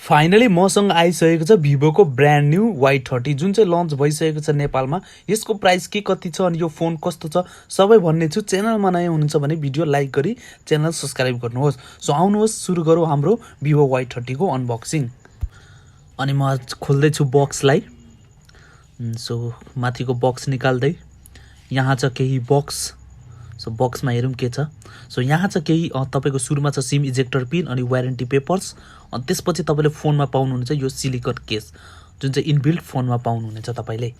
Finally मसँग आइसकेको छ भिभोको ब्रान्ड न्यू Y30 जुन चाहिँ लन्च भइसकेको छ नेपालमा। यसको प्राइस के कति छ अनि यो फोन कस्तो छ सबै भन्ने छु। च्यानलमा नयाँ हुनुहुन्छ भने भिडियो लाइक गरी च्यानल सब्स्क्राइब गर्नुहोस्। सो आउनुहोस् सुरु गरौँ हाम्रो भिभो Y30 को अनबक्सिङ। अनि म खोल्दै छु बक्सलाई। सो माथिको बक्स निकाल्दै यहाँ छ केही बक्स। सो बक्समा हेरौँ के छ। सो यहाँ छ केही तपाईको सुरुमा छ सिम इजेक्टर पिन अनि वारेन्टी पेपर्स। अनि त्यसपछि तपाईले फोनमा पाउनुहुन्छ यो सिलिकन केस जुन चाहिँ इनबिल्ट फोनमा पाउनुहुन्छ तपाईले।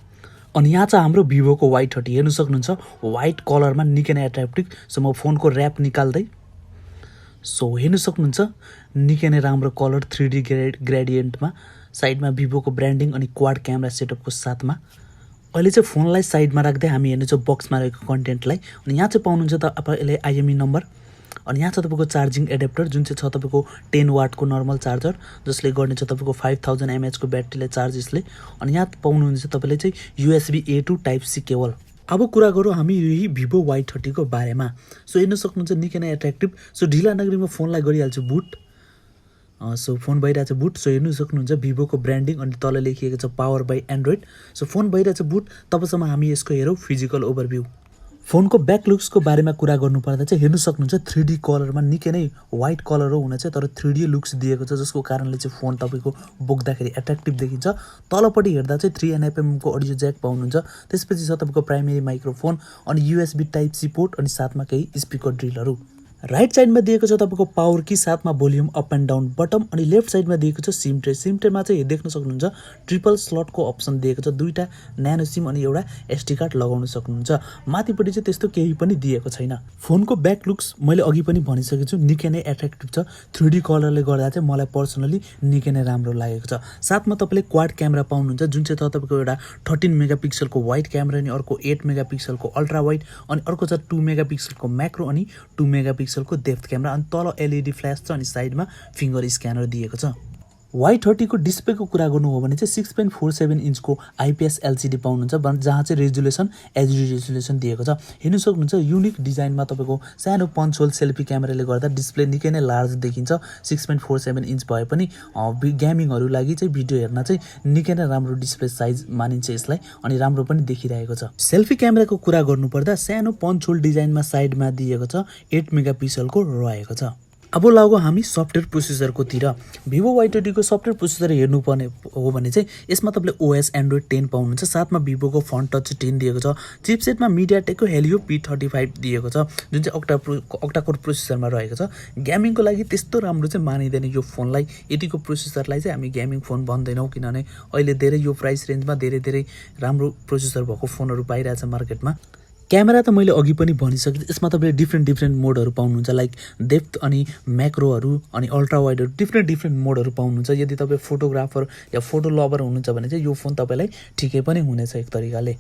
अनि यहाँ छ हाम्रो भिभोको Y30 हेर्न सक्नुहुन्छ व्हाइट कलरमा निकै नै एट्र्याक्टिभ। सो म फोनको र्याप निकाल्दै सो हेर्न सक्नुहुन्छ निकै नै राम्रो कलर 3D ग्रेडियन्टमा साइडमा भिभोको ब्रान्डिङ अनि क्वाड क्यामेरा सेटअपको साथमा। अहिले चाहिँ फोनलाई साइडमा राख्दै हामी हेर्नेछौँ बक्समा रहेको कन्टेन्टलाई। अनि यहाँ चाहिँ पाउनुहुन्छ तपाईँले आइएमई नम्बर। अनि यहाँ छ तपाईँको चार्जिङ एडेप्टर जुन चाहिँ छ तपाईँको 10 वाटको नर्मल चार्जर जसले गर्नेछ तपाईँको 5000 mAh को ब्याट्रीले चार्ज यसले। अनि यहाँ पाउनुहुन्छ तपाईँले चाहिँ USB A to Type C cable. अब कुरा गरौँ हामी यही भिभो Y30 को बारेमा। सो हेर्न सक्नुहुन्छ निकै नै एट्र्याक्टिभ। सो ढिला नगरीमा फोनलाई गरिहाल्छु बुट। सो फोन भइरहेछ बुट। सो हेर्नु सक्नुहुन्छ भिभोको ब्रान्डिङ अनि तल लेखिएको छ power by Android. So phone भइरहेछ बुट। तबसम्म हामी यसको हेरौँ फिजिकल ओभरभ्यू। फोनको ब्याक लुक्सको बारेमा कुरा गर्नुपर्दा चाहिँ हेर्नु सक्नुहुन्छ 3D कलरमा निकै नै व्हाइट कलर हो हुन चाहिँ तर 3D लुक्स दिएको छ जसको कारणले चाहिँ फोन तपाईँको बोक्दाखेरि एट्र्याक्टिभ देखिन्छ। तलपट्टि हेर्दा चाहिँ 3.5mm को अडियो ज्याक पाउनुहुन्छ। त्यसपछि छ तपाईँको प्राइमेरी माइक्रोफोन अनि USB टाइप सी पोर्ट अनि साथमा केही स्पिकर ड्रिलहरू। राइट साइडमा दिएको छ तपाईँको पावर की साथमा volume up and down button. अनि लेफ्ट साइडमा दिएको छ सिम ट्रे। सिम ट्रेमा चाहिँ देख्न सक्नुहुन्छ ट्रिपल स्लटको अप्सन दिएको छ। दुईटा न्यानो सिम अनि एउटा SD कार्ड लगाउन सक्नुहुन्छ। माथिपट्टि चाहिँ त्यस्तो केही पनि दिएको छैन। फोनको ब्याक लुक्स मैले अघि पनि भनिसकेको छु निकै नै एट्र्याक्टिभ छ। 3D कलरले गर्दा चाहिँ मलाई पर्सनली निकै नै राम्रो लागेको छ। साथमा तपाईँले क्वाड क्यामेरा पाउनुहुन्छ जुन चाहिँ तपाईँको एउटा 13 मेगापिक्सलको वाइड क्यामेरा अनि अर्को 8 मेगापिक्सलको अल्ट्रा वाइड अनि अर्को छ 2 मेगापिक्सलको म्याक्रो अनि 2 मेगापिक्सलको डेप्थ क्यामेरा अनि तल LED फ्ल्यास छ अनि साइडमा फिङ्गर स्क्यानर दिएको छ। Y30 को डिस्प्लेको कुरा गर्नु हो भने चाहिँ 6.47 इन्चको IPS LCD पाउनुहुन्छ जहाँ चाहिँ रेजुलेसन HD रेजुलेसन दिएको छ। हेर्न सक्नुहुन्छ युनिक डिजाइनमा तपाईँको सानो पन्च होल सेल्फी क्यामेराले गर्दा डिस्प्ले निकै नै लार्ज देखिन्छ। 6.47 इन्च भए पनि गेमिङहरू लागि चाहिँ भिडियो हेर्न चाहिँ निकै नै राम्रो डिस्प्ले साइज मानिन्छ यसलाई अनि राम्रो पनि देखिरहेको छ। सेल्फी क्यामेराको कुरा गर्नुपर्दा सानो पन्च होल डिजाइनमा साइडमा दिएको छ 8 मेगापिक्सलको रहेको छ। अब लागौँ हामी सफ्टवेयर प्रोसेसरकोतिर। भिभो Y30 को सफ्टवेयर प्रोसेसर हेर्नुपर्ने हो भने चाहिँ यसमा तपाईँले OS एन्ड्रोइड 10 पाउनुहुन्छ। साथमा भिभोको फन टच 10 दिएको छ। चिपसेटमा mediatekको helio P35 दिएको छ जुन चाहिँ अक्टा कोर प्रोसेसरमा रहेको छ। गेमिङको लागि त्यस्तो राम्रो चाहिँ मानिँदैन यो फोनलाई। यतिको प्रोसेसरलाई चाहिँ हामी गेमिङ फोन भन्दैनौँ किनभने अहिले धेरै यो प्राइस रेन्जमा धेरै राम्रो प्रोसेसर भएको फोनहरू पाइरहेछ मार्केटमा। क्यामेरा त मैले अघि पनि भनिसकेँ यसमा तपाईँले डिफ्रेन्ट मोडहरू पाउनुहुन्छ लाइक डेप्थ अनि म्याक्रोहरू अनि अल्ट्रा वाइडहरू डिफ्रेन्ट मोडहरू पाउनुहुन्छ। यदि तपाईँ फोटोग्राफर या फोटो लभर हुनुहुन्छ भने चाहिँ यो फोन तपाईँलाई ठिकै पनि हुनेछ एक तरिकाले।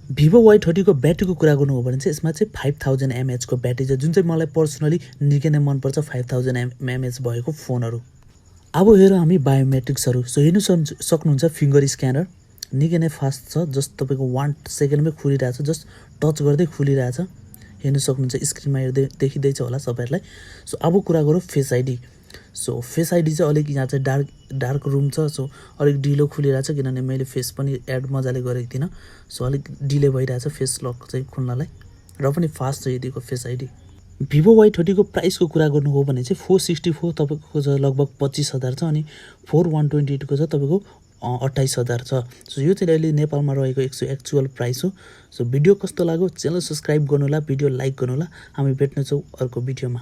भिभो Y30 को ब्याट्रीको कुरा गर्नु हो भने चाहिँ यसमा चाहिँ 5000 mAh को ब्याट्री छ जुन चाहिँ मलाई पर्सनली निकै नै मनपर्छ 5000 mAh भएको फोनहरू। अब हेरौँ हामी बायोमेट्रिक्सहरू। सो हेर्नु सक्नुहुन्छ फिङ्गर स्क्यानर निकै नै फास्ट छ जस्ट तपाईँको 1 सेकेन्डमै खुलिरहेछ। जस्ट टच गर्दै खुलिरहेछ। हेर्न सक्नुहुन्छ स्क्रिनमा हेर्दै देखिँदैछ होला सबैलाई। सो अब कुरा गरौँ face ID. So face ID चाहिँ अलिक यहाँ चाहिँ डार्क रुम छ। सो अलिक ढिलो खुलिरहेछ किनभने मैले फेस पनि एड मजाले गरेको थिइनँ। सो अलिक डिले भइरहेछ फेस लक चाहिँ खुल्नलाई र पनि फास्ट छ यतिको फेस आइडी। भिभो Y30 को प्राइसको कुरा गर्नु हो भने चाहिँ 464 तपाईँको छ लगभग 25000 छ अनि 4128 को छ तपाईँको 28000 छ। सो यो चाहिँ अहिले नेपालमा रहेको एक्चुअल प्राइस हो। सो भिडियो कस्तो लाग्यो च्यानल सब्स्क्राइब गर्नुहोला भिडियो लाइक गर्नुहोला। हामी भेट्नेछौँ अर्को भिडियोमा।